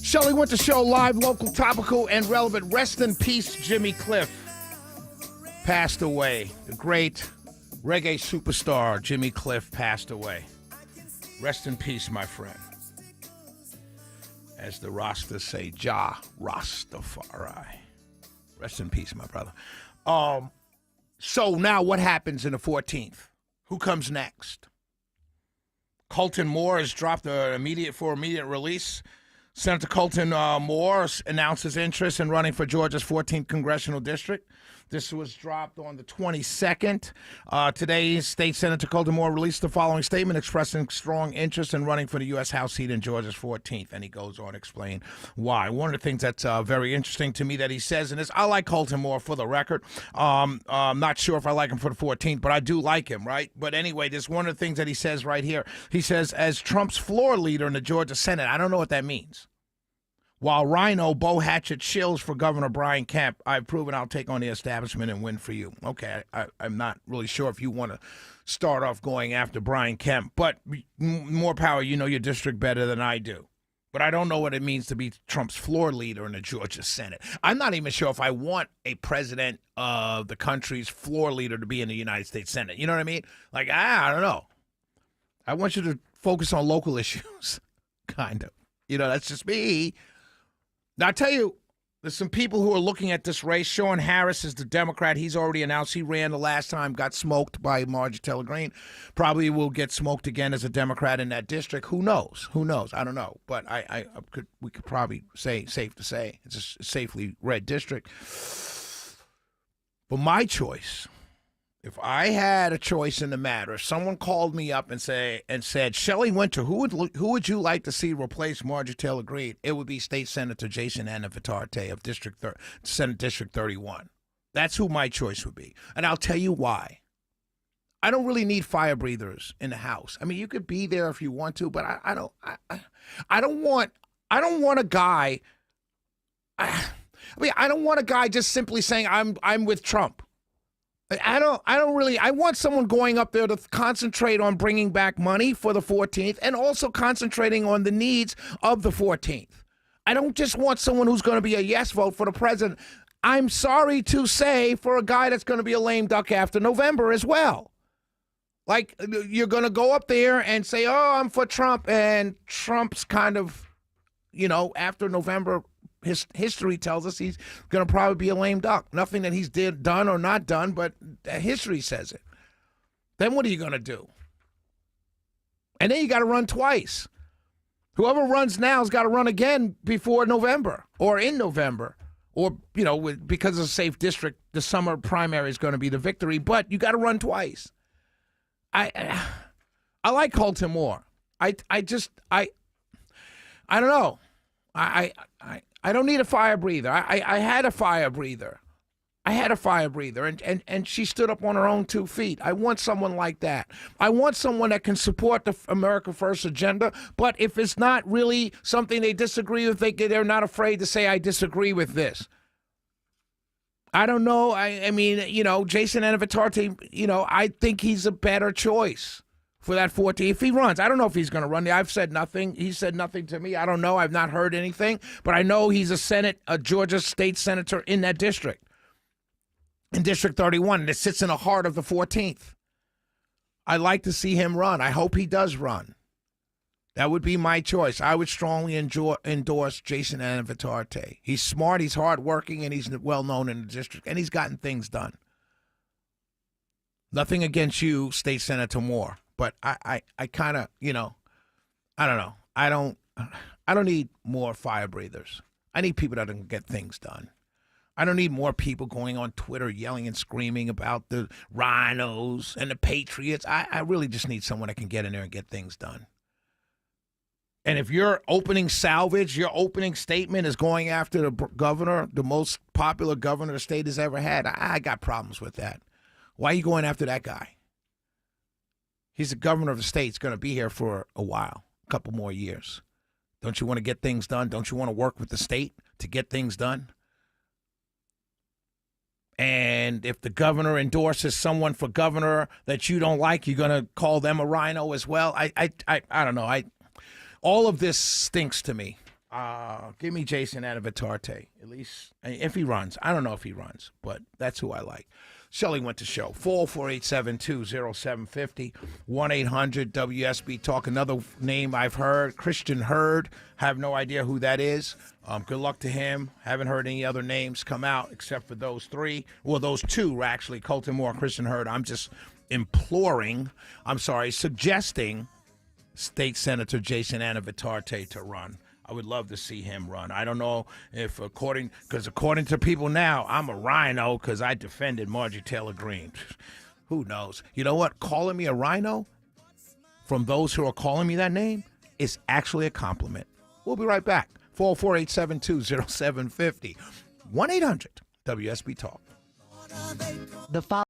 Shelley Winter Show, live, local, topical, and relevant. Rest in peace, Jimmy Cliff. Passed away. The great reggae superstar, Jimmy Cliff, passed away. Rest in peace, my friend. As the Rastas say, Jah Rastafari. Rest in peace, my brother. So now what happens in the 14th? Who comes next? Colton Moore has dropped immediate release. Senator Colton Moore announces interest in running for Georgia's 14th congressional district. This was dropped on the 22nd. Today, State Senator Colton Moore released the following statement expressing strong interest in running for the U.S. House seat in Georgia's 14th. And he goes on to explain why. One of the things that's very interesting to me that he says in this, I like Colton Moore for the record. I'm not sure if I like him for the 14th, but I do like him, right? But anyway, there's one of the things that he says right here. He says, as Trump's floor leader in the Georgia Senate, I don't know what that means. While Rhino Bo Hatchet shills for Governor Brian Kemp, I've proven I'll take on the establishment and win for you. Okay, I'm not really sure if you want to start off going after Brian Kemp, but more power. You know your district better than I do. But I don't know what it means to be Trump's floor leader in the Georgia Senate. I'm not even sure if I want a president of the country's floor leader to be in the United States Senate. You know what I mean? Like, I don't know. I want you to focus on local issues, kind of. You know, that's just me. Now, I tell you, there's some people who are looking at this race. Sean Harris is the Democrat. He's already announced he ran the last time, got smoked by Marjorie Taylor Greene. Probably will get smoked again as a Democrat in that district. Who knows? Who knows? I don't know. But we could probably say, safe to say, it's a safely red district. But my choice, if I had a choice in the matter, if someone called me up and said, Shelley Winter, who would you like to see replace Marjorie Taylor Greene? It would be State Senator Jason Anavitarte of Senate District 31. That's who my choice would be. And I'll tell you why. I don't really need fire breathers in the House. I mean, you could be there if you want to, but I don't want a guy. I don't want a guy just simply saying I'm with Trump. I want someone going up there to concentrate on bringing back money for the 14th and also concentrating on the needs of the 14th. I don't just want someone who's going to be a yes vote for the president. I'm sorry to say, for a guy that's going to be a lame duck after November as well. Like, you're going to go up there and say, oh, I'm for Trump, and Trump's kind of, after November, his history tells us he's going to probably be a lame duck. Nothing that he's done or not done, but history says it. Then what are you going to do? And then you got to run twice. Whoever runs now has got to run again before November or in November. Or, because of a safe district, the summer primary is going to be the victory. But you got to run twice. I like Colton Moore. I don't know. I don't need a fire breather. I had a fire breather. And she stood up on her own 2 feet. I want someone like that. I want someone that can support the America First agenda, but if it's not really something they disagree with, they're not afraid to say, I disagree with this. I don't know. I mean, Jason Anavitarte, I think he's a better choice for that 14. If he runs, I don't know if he's going to run. I've said nothing. He said nothing to me. I don't know. I've not heard anything. But I know he's a Georgia state senator in that district, in District 31, that sits in the heart of the 14th. I'd like to see him run. I hope he does run. That would be my choice. I would strongly endorse Jason Anavitarte. He's smart, he's hardworking, and he's well-known in the district, and he's gotten things done. Nothing against you, State Senator Moore. But I kind of, I don't know. I don't need more fire breathers. I need people that can get things done. I don't need more people going on Twitter yelling and screaming about the rhinos and the patriots. I really just need someone that can get in there and get things done. And if your opening salvage, your opening statement is going after the governor, the most popular governor the state has ever had, I got problems with that. Why are you going after that guy? He's the governor of the state. He's going to be here for a while, a couple more years. Don't you want to get things done? Don't you want to work with the state to get things done? And if the governor endorses someone for governor that you don't like, you're going to call them a rhino as well? I don't know. All of this stinks to me. Give me Jason Anavitarte, at least if he runs. I don't know if he runs, but that's who I like. Shelley went to show. 448-720-0750, 1-800-WSB Talk. Another name I've heard, Christian Hurd. Have no idea who that is. Good luck to him. Haven't heard any other names come out except for those three. Well, those two, actually, Colton Moore, Christian Hurd. I'm just suggesting State Senator Jason Anavitarte to run. I would love to see him run. I don't know if according to people now, I'm a rhino because I defended Marjorie Taylor Greene. Who knows? You know what? Calling me a rhino from those who are calling me that name is actually a compliment. We'll be right back. 448-720-0750. 1-800-WSB Talk.